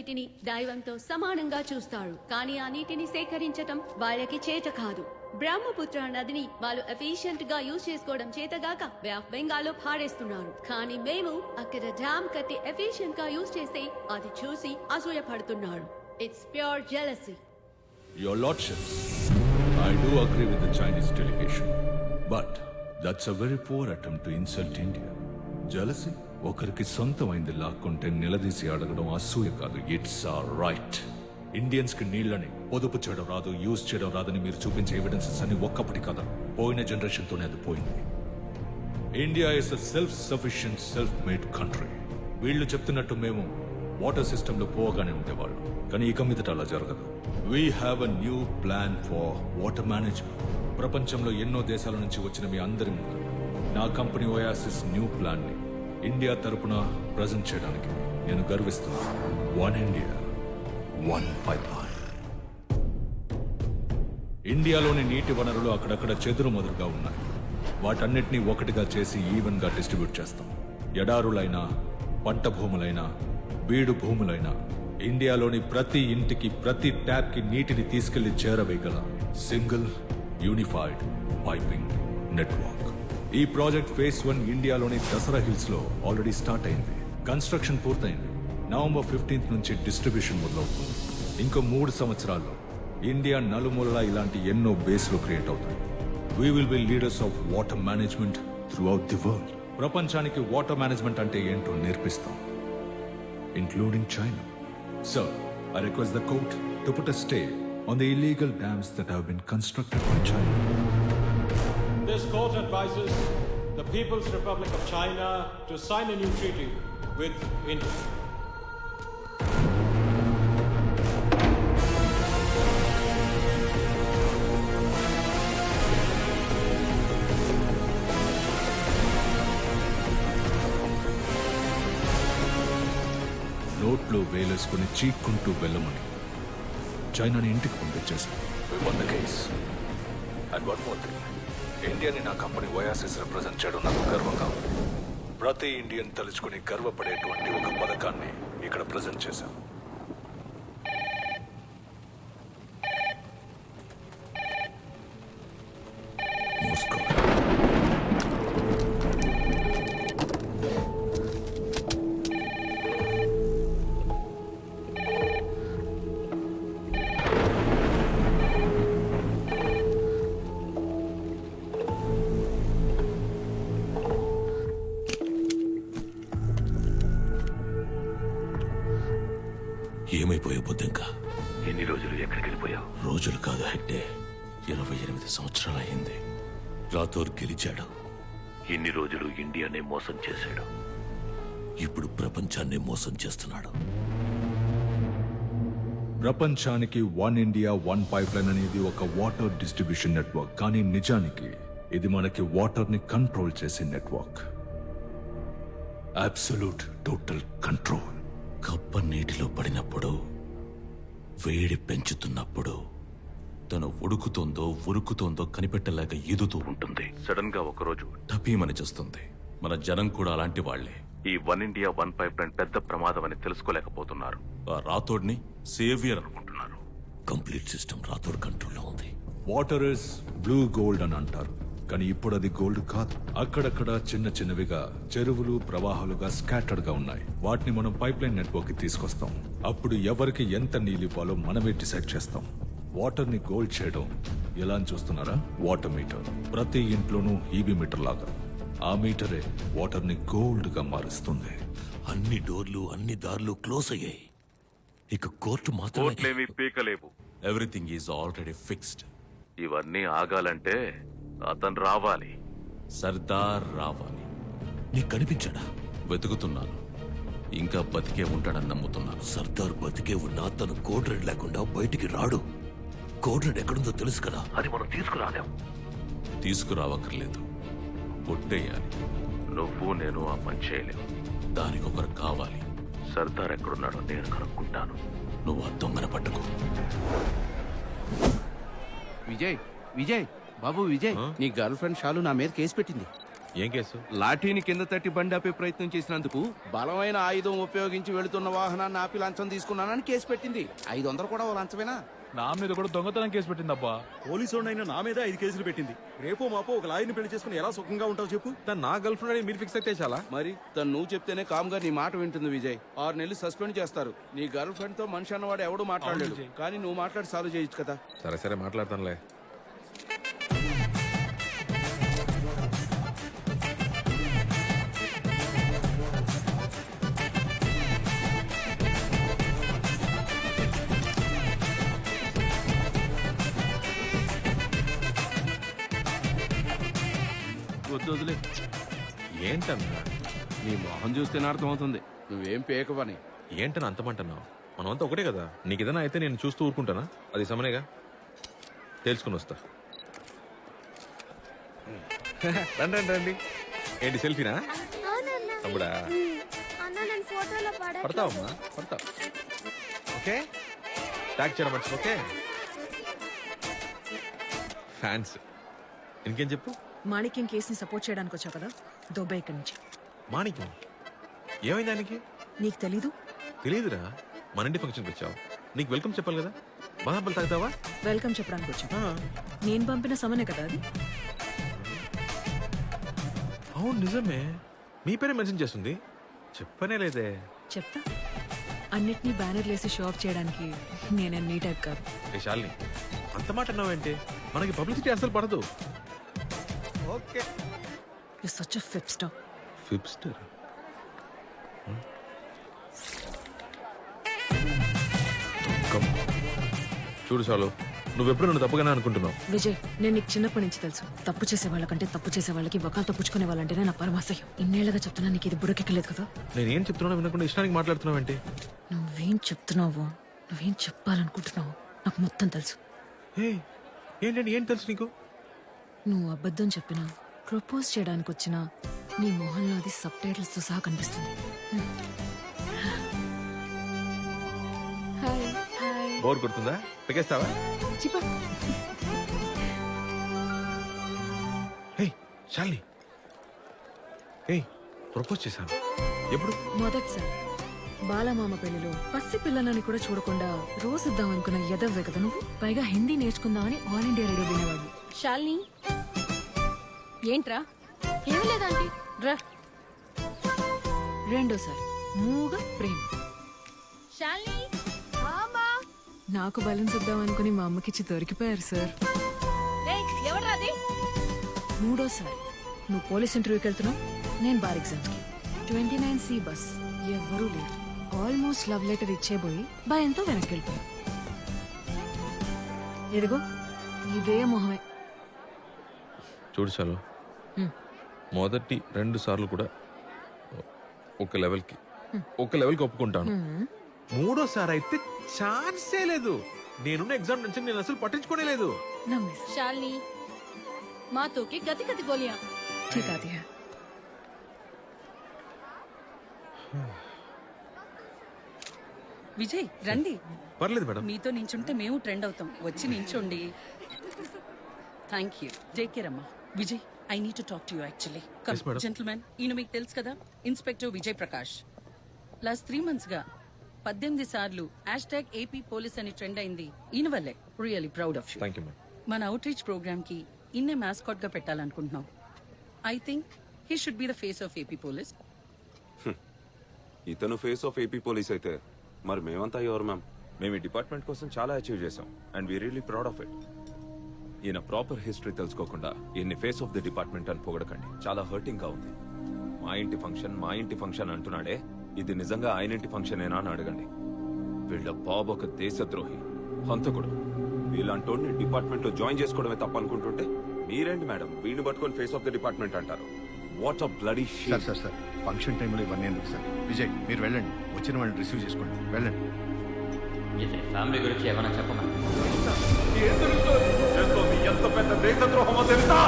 నీటిని దైవంతో సమానంగా చూస్తారు. కానీ ఆ నీటిని సేకరించటం వాళ్ళకి చేత కాదు. బ్రహ్మపుత్ర నదిని వాళ్ళు ఎఫిషియెంట్ గా యూజ్ చేసుకోవడం చేతగాక బే ఆఫ్ బెంగాల్లో పారేస్తున్నారు. కానీ మేము అక్కడ డ్యామ్ కట్టి ఎఫిషియెంట్ గా యూజ్ చేస్తే అది చూసి అసూయ పడుతున్నారు. It's pure jealousy. Your Lordships, I do agree with the Chinese delegation, but that's a very poor attempt to insult India. Jealousy? ఒకరికి సొంతమైంది లాక్కుంటే నిలదీసి అడగడం అసూయ కాదు. It's are right. ఇండియన్స్ కి నీళ్లని పొదుపు చేయడం రాదు, యూజ్ చేయడం రాదని మీరు చూపించే ఎవిడెన్సెస్ అన్ని ఒక్కప్పటి కదా, పోయిన జనరేషన్ తోనే అది పోయింది. India is a self sufficient self made country. వీళ్ళు చెప్తున్నట్టు మేము వాటర్ సిస్టమ్ లో పోగానే ఉండేవాళ్ళు, కానీ ఇక మీదట అలా జరగదు. We have a new plan for water management. ప్రపంచంలో ఎన్నో దేశాల నుంచి వచ్చిన మీ అందరి ముందు నా కంపెనీ ఓయాసిస్ న్యూ ప్లాన్ ని ఇండియా తరపున ప్రజెంట్ చేయడానికి నేను గర్విస్తున్నాను. One India, one pipeline. ఇండియాలోని నీటి వనరులు అక్కడక్కడ చెదురుమదురుగా ఉన్నాయి. వాటన్నిటినీ ఒకటిగా చేసి ఈవెన్ గా డిస్ట్రిబ్యూట్ చేస్తాం. ఎడారులైనా, పంట భూములైనా, బీడు భూములైనా ఇండియాలోని ప్రతి ఇంటికి, ప్రతి ట్యాప్ కి నీటిని తీసుకెళ్లి చేరవేయగల సింగిల్ యూనిఫైడ్ పైపింగ్ నెట్వర్క్. ఈ ప్రాజెక్ట్ ఫేజ్ 1 ఇండియాలోని దసరా హిల్స్ లో ఆల్రెడీ స్టార్ట్ అయింది. కన్స్ట్రక్షన్ పూర్తయింది. నవంబర్ 15th నుంచి డిస్ట్రిబ్యూషన్ మొదలవుతుంది. ఇంకో 3 సంవత్సరాల్లో ఇండియా నలుమూలలా ఇలాంటి ఎన్నో బేస్లు క్రియేట్ అవుతాయి. We will be leaders of water management throughout the world. ప్రపంచానికి వాటర్ మేనేజ్మెంట్ అంటే ఏంటో నేర్పిస్తాం, including China. So, I request the court to put a stay on the illegal dams that have been constructed by China. This court advises the People's Republic of China to sign a new treaty with India. నోట్లో వేలేసుకుని చీక్కుంటూ వెళ్ళమని చైనాని ఇంటికి పంపించేశాను. ఇండియాని నా company Oasis represent చేయడం నాకు గర్వంగా ఉంది. ప్రతి ఇండియన్ తలుచుకుని గర్వపడేటువంటి ఒక పథకాన్ని ఇక్కడ ప్రజెంట్ చేశాను. ఏమైపోయా బుద్ధింకా? ఎన్ని రోజులు ఎక్కడికి వెళ్ళిపోయావు? రోజులు కాదు హెగ్డే, 28 సంవత్సరాలు అయింది. రాథోర్ గెలిచాడు. ఎన్ని రోజులు ఇండియానే మోసం చేశాడు. ఇప్పుడు ప్రపంచాన్ని మోసం చేస్తున్నాడు. ప్రపంచానికి one India one pipe line అనేది ఒక వాటర్ డిస్ట్రిబ్యూషన్ నెట్వర్క్, కానీ నిజానికి ఇది మనకి వాటర్ ని కంట్రోల్ చేసే నెట్వర్క్. Absolute total control. కప్ప నీటిలో పడినప్పుడు, వేడి పెంచుతున్నప్పుడు తను ఉరుకుతోందో కనిపెట్టలేక ఈదుతూ ఉంటుంది. సడన్ గా ఒకరోజు టపీమని చేస్తుంది. మన జనం కూడా అలాంటి వాళ్లే. ఈ one India one pipe line పెద్ద ప్రమాదం అని తెలుసుకోలేకపోతున్నారు. ఆ రాథోడ్ని సేవియర్ అనుకుంటున్నారు. కంప్లీట్ సిస్టమ్ రాథోడ్ కంట్రోల్లో ఉంది. వాటర్ ఇస్ బ్లూ గోల్డ్ అని అంటారు, కానీ ఇప్పుడు అది గోల్డ్ కాదు. అక్కడక్కడ చిన్న చిన్నవిగా చెరువులు, ప్రవాహాలుగా స్కాటర్డ్ గా ఉన్నాయి. వాటిని మనం పైప్ లైన్ నెట్వర్క్ కి తీసుకొస్తాం. అప్పుడు ఎవరికి ఎంత నీళ్ళు ఇవ్వాలో మనమే డిసైడ్ చేస్తాం. వాటర్ ని గోల్డ్ చేయడం ఎలా అని చూస్తున్నారా? Water metre. ప్రతి ఇంట్లోనూ ఈబీ మీటర్ లాగా. ఆ మీటరే వాటర్ ని గోల్డ్ గా మారుస్తుంది. అన్ని డోర్లు, అన్ని దారులు క్లోజ్ అయ్యాయి. ఇక కోర్టు మాత్రమే. కోర్టులేమీ పీకలేవు. Everything is already fixed. ఇవన్నీ ఆగాలంటే అతను రావాలి. సర్దార్ రావాలి. నీకు కనిపించాడా? వెతుకుతున్నాను. ఇంకా బతికే ఉంటాడని నమ్ముతున్నాను. సర్దార్ బతికే ఉన్నా తను కోడ్ రెడ్ లేకుండా బయటికి రాడు. కోడ్ రెడ్ ఎక్కడుందో తెలుసు కదా. అది మనం తీసుకురాలేం. తీసుకురావక్కర్లేదు, కొట్టేయాలి. నువ్వు నేను ఆ పని చేయలేవు. దానికి ఒకరు కావాలి. సర్దార్ ఎక్కడున్నాడో నేను కనుక్కుంటాను. నువ్వు ఆ దొంగన పట్టుకో. విజయ్, బాబు విజయ్, నీ గర్ల్ ఫ్రెండ్ షాలు నా మీద కేసు పెట్టింది. ఏం కేసు? లాఠీని కింద తట్టి బండి ఆపే ప్రయత్నం చేసినందుకు బలమైన ఆయుధం ఉపయోగించి వెళుతున్న వాహనాన్ని ఆపి లంచం తీసుకున్నానని కేసు పెట్టింది. 500 కూడా ఓ లంచమేనా? నా మీద కూడా దొంగతనం కేసు పెట్టిందబ్బా. పోలీసు నా మీద 5 కేసులు పెట్టింది. రేపో మాపో ఒక లాయర్ని పెళ్లి చేసుకుని ఎలా సుఖంగా ఉంటావు చెప్పు. తను నా గర్ల్ ఫ్రెండ్ అని మీరు ఫిక్స్ అయితే చాలా. మరి తను నువ్వు చెప్తేనే కామ్గా నీ మాట వింటుంది విజయ్. 6 నెలలు సస్పెండ్ చేస్తారు. నీ గర్ల్ ఫ్రెండ్ తో మనిషి అన్నవాడు ఎవడు మాట్లాడలేడు. కానీ నువ్వు మాట్లాడి సాల్వ్ చేయొచ్చు కదా. సరే సరే మాట్లాడతానులే. వద్దు వదిలే. ఏంటన్నా? నీ మొహం చూస్తేనే అర్థమవుతుంది నువ్వేం పేకవని. ఏంటని అంతమంటున్నావు? మనమంతా ఒకటే కదా. నీకు ఏదైనా అయితే నేను చూస్తూ ఊరుకుంటానా? అది సమనేగా. తెలుసుకుని వస్తా. రండి రండి రండి. ఏంటి సెల్ఫీనా? తమ్ముడా పడతావమ్మా, పడతావు. ఓకే, ట్యాగ్ చేయడం మర్చి. Okay, fans. ఇంకేం చెప్పు. మాణిక్యం కేసుని సపోర్ట్ చేయడానికి వచ్చావు కదా, దొబ్బే ఇక్కడి నుంచి. మాణిక్యం ఏమైంది ఆయనకి? నీకు తెలీదు? తెలియదురా. మన ఇంటి ఫంక్షన్కి వచ్చావు, నీకు వెల్కమ్ చెప్పాలి కదా. బాదాపలు తాగుతావా? వెల్కమ్ చెప్పడానికి వచ్చావు. నేను పంపిన సమనే కదా అది. అవును నిజమే, మీ పేరే మెన్షన్ చేస్తుంది. చెప్పనే లేదే. చెప్తా. అన్నిటినీ బ్యానర్లు వేసి షో ఆఫ్ చేయడానికి నేనే నీ టైప్ కాదు. ఏ శాలిని, అంత మాట అన్నావేంటి? మనకి పబ్లిసిటీ అసలు పడదు. Okay, you such a hipster. Hipster? చూడు చాలు, నువ్వెప్పుడు నన్ను తప్పుగానే అనుకుంటున్నావు. విజయ్, నేను నీకు చిన్నప్పటి నుంచి తెలుసు. తప్పు చేసే వాళ్ళకంటే తప్పు చేసే వాళ్ళకి వకాలు తప్పుచుకునే వాళ్ళంటేనే నా పరమాశయం. ఇన్నేళ్లుగా చెప్తున్నా, నీకు ఇది బుడకెక్కలేదు కదా. నేనేం చెప్తున్నా వినకుండా ఇష్టానికి మాట్లాడుతున్నావేంటి? నువ్వేం చెప్తున్నావో, నువ్వేం చెప్పాలనుకుంటున్నావో నాకు మొత్తం తెలుసు. ఏంటండి, ఏం తెలుసు నీకు? నువ్వు అబద్ధం చెప్పినా, ప్రపోజ్ చేయడానికి వచ్చినా నీ మొహంలో అది సబ్ టైటిల్స్ తో సహా కనిపిస్తుంది. బోర్ కొడుతుందా? పెకేస్తావా? శాలిని, ప్రపోజ్ చేశాను. ఎప్పుడు? మొదటిసారి బాలమామ పెళ్లిలో పసి పిల్లలని కూడా చూడకుండా రోజుద్దాం అనుకున్న ఎదవ్వే కదా నువ్వు. పైగా హిందీ నేర్చుకుందామని ఆల్ ఇండియా రేడియో వినేవాడు. శాలిని, ఏంట్రా? ఏం లేదంటే రా. రెండోసారి మూగ ప్రేమ. శాలిని, నాకు బలం ఇద్దాం అనుకుని మా అమ్మకిచ్చి దొరికిపోయారు సార్. ఎవరాది? మూడోసారి నువ్వు పోలీస్ ఇంటర్వ్యూకి వెళ్తున్నావు, నేను బార్ ఎగ్జామ్స్ కి. 29C బస్, ఎవ్వరూ లేరు. ఆల్మోస్ట్ లవ్ లెటర్ ఇచ్చేబోయి భయంతో వెనక్కి వెళ్ళిపోయా. ఎదిగో ఇదే మొహమే. చూడు చాలు, మొదటి 2 సార్లు కూడా ఒక లెవెల్కి ఒప్పుకుంటాను. మూడోసారి అయితే ఛాన్సే లేదు. నేనున్న ఎగ్జామ్ నుంచి నేను అసలు పట్టించుకోనే లేదు. నమ్మేసి శాలిని, మాతోకి గతి గతి గోలియా. ठीक आती है. విజయ్ రండి. పర్లేదు మేడం. మీతో నించుంటే మేము ట్రెండ్ అవుతాం. వచ్చి నించోండి. Thank you. టేక్ కేర్ అమ్మా. Vijay, I need to talk to you actually. Yes, madam. Gentlemen, ఈయన మీకు తెలుసు కదా, inspector Vijay Prakash. Last 3 months గా 18 సార్లు #AP పోలీస్ అని ట్రెండ్ అయింది ఈయన వల్లే. Really proud of you. Thank you ma'am. మన అవుట్ రీచ్ ప్రోగ్రామ్ కి ఇన్నే మాస్కాట్ గా పెట్టాలనుకుంటున్నాం. I think he should be the face of AP police. ఇతను ఫేస్ ఆఫ్ ఏపీ పోలీస్ అయితే మరి మేమంతా ఎవరు మ్యామ్? మేము ఈ డిపార్ట్మెంట్ కోసం చాలా అచీవ్ చేసాం and we really proud of it. ఈయన ప్రాపర్ హిస్టరీ తెలుసుకోకుండా ఈయన్ని ఫేస్ ఆఫ్ ది డిపార్ట్మెంట్ అని పొగడకండి. చాలా హర్టింగ్ గా ఉంది. మా ఇంటి ఫంక్షన్ అంటున్నాడే, ఇది నిజంగా ఆయన ఇంటి ఫంక్షన్ ఏనా అని అడగండి. వీళ్ళ బాబు ఒక దేశద్రోహి, హంతకుడు. వీళ్ళంటోడిని డిపార్ట్మెంట్ లో జాయిన్ చేసుకోవడమే తప్ప అనుకుంటుంటే మీరేంటి మేడం వీడిని పట్టుకొని ఫేస్ ఆఫ్ ది డిపార్ట్మెంట్ అంటారు? What a bloody shit. Sir function టైంలో ఇవన్నీ ఎందుకు సార్? విజయ్, మీరు వెళ్ళండి, వచ్చిన వాళ్ళని రిసీవ్ చేసుకోండి, వెళ్ళండి. ఫ్యామిలీ గురించి ఏమైనా చెప్పమని. ఎంత పెద్ద దేశద్రోహమో తెలుసా?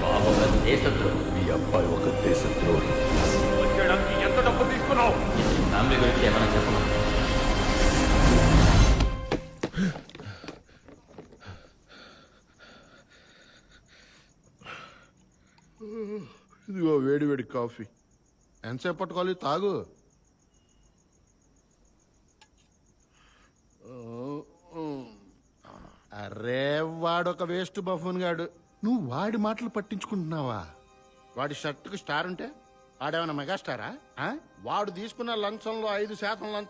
బాబు ఒక దేశద్రోహి. మీ అబ్బాయి ఒక దేశద్రోహి. చేయడానికి ఎంత డబ్బు తీసుకున్నావు? ఫ్యామిలీ గురించి ఏమైనా చెప్పమని. ఇదిగో వేడి వేడి కాఫీ ఎంతసేపు పట్టుకోవాలి తాగు. అరే వాడొక వేస్ట్ బఫూన్ గాడు. నువ్వు వాడి మాటలు పట్టించుకుంటున్నావా? వాడి షర్టుకు స్టార్ ఉంటే వాడేమైనా మెగాస్టారా? వాడు తీసుకున్న లంచంలో 5% లంచం